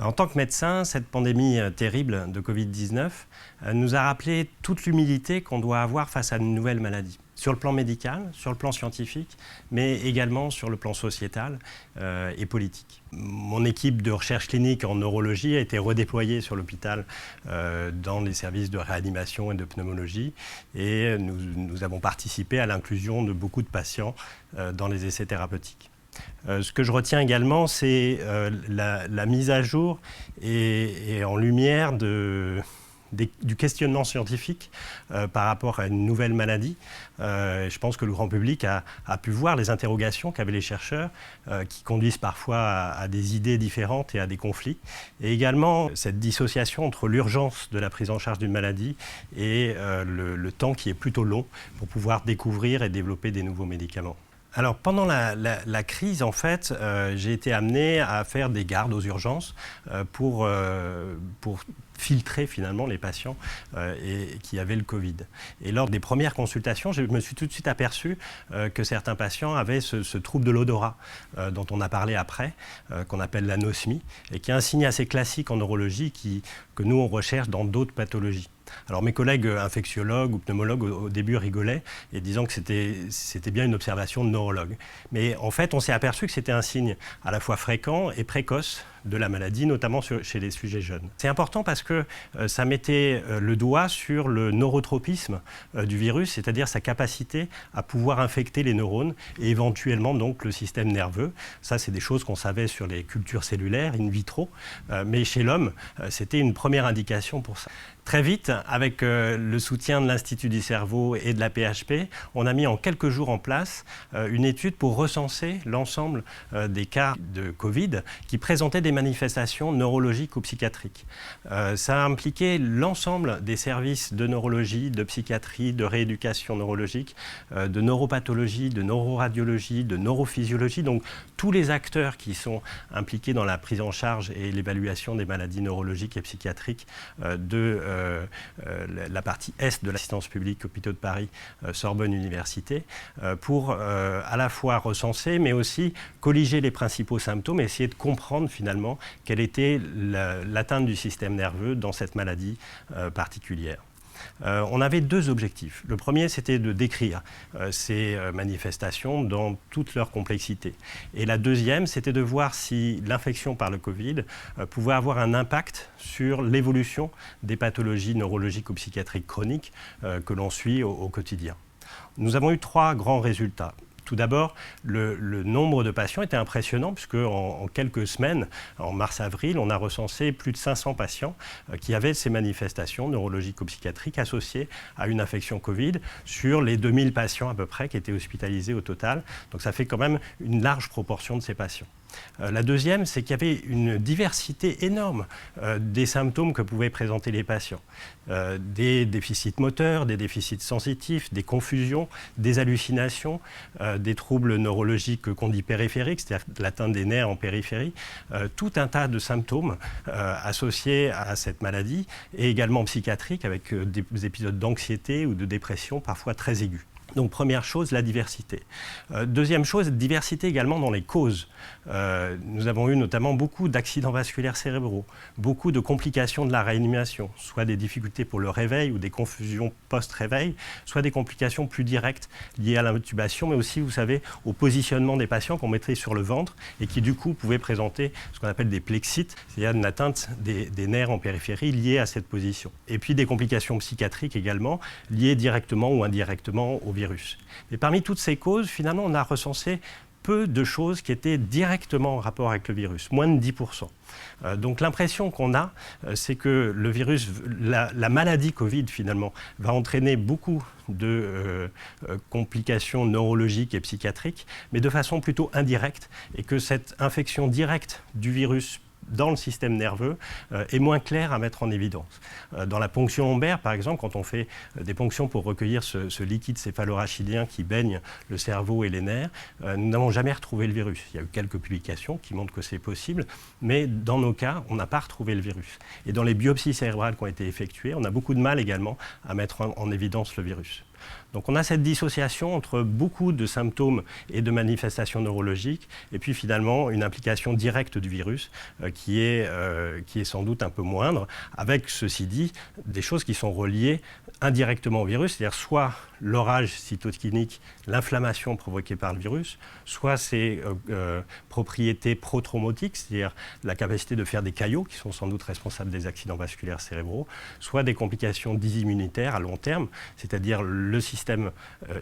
En tant que médecin, cette pandémie terrible de Covid-19 nous a rappelé toute l'humilité qu'on doit avoir face à une nouvelle maladie. Sur le plan médical, sur le plan scientifique, mais également sur le plan sociétal et politique. Mon équipe de recherche clinique en neurologie a été redéployée sur l'hôpital dans les services de réanimation et de pneumologie et nous avons participé à l'inclusion de beaucoup de patients dans les essais thérapeutiques. Ce que je retiens également, c'est la mise à jour et en lumière du questionnement scientifique par rapport à une nouvelle maladie. Je pense que le grand public a pu voir les interrogations qu'avaient les chercheurs qui conduisent parfois à des idées différentes et à des conflits. Et également cette dissociation entre l'urgence de la prise en charge d'une maladie et le temps qui est plutôt long pour pouvoir découvrir et développer des nouveaux médicaments. Alors, pendant la crise, en fait, j'ai été amené à faire des gardes aux urgences pour filtrer finalement les patients qui avaient le Covid. Et lors des premières consultations, je me suis tout de suite aperçu que certains patients avaient ce trouble de l'odorat dont on a parlé après, qu'on appelle l'anosmie, et qui est un signe assez classique en neurologie que nous on recherche dans d'autres pathologies. Alors mes collègues infectiologues ou pneumologues au début rigolaient et disant que c'était bien une observation de neurologue. Mais en fait, on s'est aperçu que c'était un signe à la fois fréquent et précoce de la maladie, notamment chez les sujets jeunes. C'est important parce que ça mettait le doigt sur le neurotropisme du virus, c'est-à-dire sa capacité à pouvoir infecter les neurones et éventuellement donc le système nerveux. Ça, c'est des choses qu'on savait sur les cultures cellulaires in vitro, mais chez l'homme, c'était une première indication pour ça. Très vite, avec le soutien de l'Institut du cerveau et de la PHP, on a mis en quelques jours en place une étude pour recenser l'ensemble des cas de Covid qui présentaient des manifestations neurologiques ou psychiatriques. Ça a impliqué l'ensemble des services de neurologie, de psychiatrie, de rééducation neurologique, de neuropathologie, de neuroradiologie, de neurophysiologie, donc tous les acteurs qui sont impliqués dans la prise en charge et l'évaluation des maladies neurologiques et psychiatriques de la partie Est de l'assistance publique Hôpitaux de Paris, Sorbonne Université, pour à la fois recenser, mais aussi colliger les principaux symptômes et essayer de comprendre finalement quelle était l'atteinte du système nerveux dans cette maladie particulière. On avait deux objectifs. Le premier, c'était de décrire ces manifestations dans toute leur complexité. Et la deuxième, c'était de voir si l'infection par le Covid pouvait avoir un impact sur l'évolution des pathologies neurologiques ou psychiatriques chroniques que l'on suit au quotidien. Nous avons eu trois grands résultats. Tout d'abord, le nombre de patients était impressionnant puisque en quelques semaines, en mars-avril, on a recensé plus de 500 patients qui avaient ces manifestations neurologiques ou psychiatriques associées à une infection Covid sur les 2000 patients à peu près qui étaient hospitalisés au total. Donc ça fait quand même une large proportion de ces patients. La deuxième, c'est qu'il y avait une diversité énorme des symptômes que pouvaient présenter les patients. Des déficits moteurs, des déficits sensitifs, des confusions, des hallucinations, des troubles neurologiques qu'on dit périphériques, c'est-à-dire l'atteinte des nerfs en périphérie, tout un tas de symptômes associés à cette maladie et également psychiatriques avec des épisodes d'anxiété ou de dépression parfois très aigus. Donc première chose, la diversité. Deuxième chose, diversité également dans les causes. Nous avons eu notamment beaucoup d'accidents vasculaires cérébraux, beaucoup de complications de la réanimation, soit des difficultés pour le réveil ou des confusions post-réveil, soit des complications plus directes liées à l'intubation, mais aussi, vous savez, au positionnement des patients qu'on mettrait sur le ventre et qui du coup pouvaient présenter ce qu'on appelle des plexites, c'est-à-dire une atteinte des nerfs en périphérie liée à cette position. Et puis des complications psychiatriques également, liées directement ou indirectement au virus. Mais parmi toutes ces causes, finalement, on a recensé peu de choses qui étaient directement en rapport avec le virus, moins de 10%. Donc l'impression qu'on a, c'est que le virus, la maladie Covid finalement, va entraîner beaucoup de complications neurologiques et psychiatriques, mais de façon plutôt indirecte, et que cette infection directe du virus dans le système nerveux est moins clair à mettre en évidence. Dans la ponction lombaire, par exemple, quand on fait des ponctions pour recueillir ce liquide céphalorachidien qui baigne le cerveau et les nerfs, nous n'avons jamais retrouvé le virus. Il y a eu quelques publications qui montrent que c'est possible, mais dans nos cas, on n'a pas retrouvé le virus. Et dans les biopsies cérébrales qui ont été effectuées, on a beaucoup de mal également à mettre en évidence le virus. Donc on a cette dissociation entre beaucoup de symptômes et de manifestations neurologiques, et puis finalement une implication directe du virus qui est sans doute un peu moindre, avec ceci dit des choses qui sont reliées indirectement au virus, c'est-à-dire soit l'orage cytokinique, l'inflammation provoquée par le virus, soit ses propriétés protraumotiques, c'est-à-dire la capacité de faire des caillots qui sont sans doute responsables des accidents vasculaires cérébraux, soit des complications dysimmunitaires à long terme, c'est-à-dire le système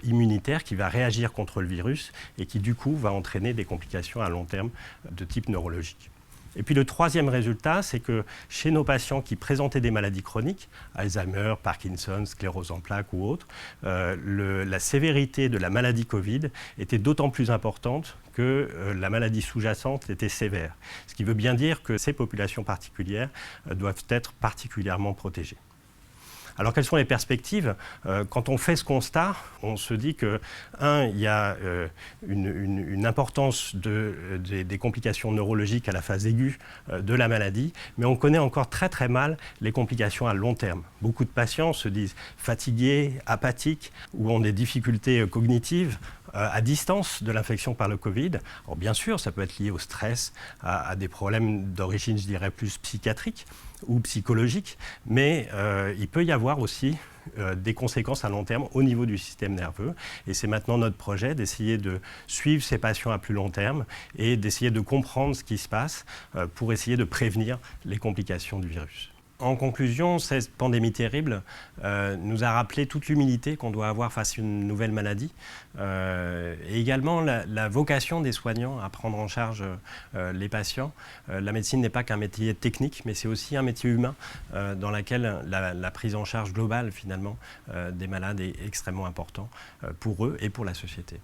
immunitaire qui va réagir contre le virus et qui du coup va entraîner des complications à long terme de type neurologique. Et puis le troisième résultat, c'est que chez nos patients qui présentaient des maladies chroniques, Alzheimer, Parkinson, sclérose en plaques ou autres, la sévérité de la maladie Covid était d'autant plus importante que la maladie sous-jacente était sévère. Ce qui veut bien dire que ces populations particulières doivent être particulièrement protégées. Alors, quelles sont les perspectives ? Quand on fait ce constat, on se dit que, il y a une importance des complications neurologiques à la phase aiguë de la maladie, mais on connaît encore très très mal les complications à long terme. Beaucoup de patients se disent fatigués, apathiques, ou ont des difficultés cognitives à distance de l'infection par le Covid. Alors bien sûr, ça peut être lié au stress, à des problèmes d'origine, je dirais, plus psychiatrique ou psychologique, mais il peut y avoir aussi des conséquences à long terme au niveau du système nerveux. Et c'est maintenant notre projet d'essayer de suivre ces patients à plus long terme et d'essayer de comprendre ce qui se passe pour essayer de prévenir les complications du virus. En conclusion, cette pandémie terrible nous a rappelé toute l'humilité qu'on doit avoir face à une nouvelle maladie et également la vocation des soignants à prendre en charge les patients. La médecine n'est pas qu'un métier technique, mais c'est aussi un métier humain dans lequel la prise en charge globale finalement des malades est extrêmement importante pour eux et pour la société.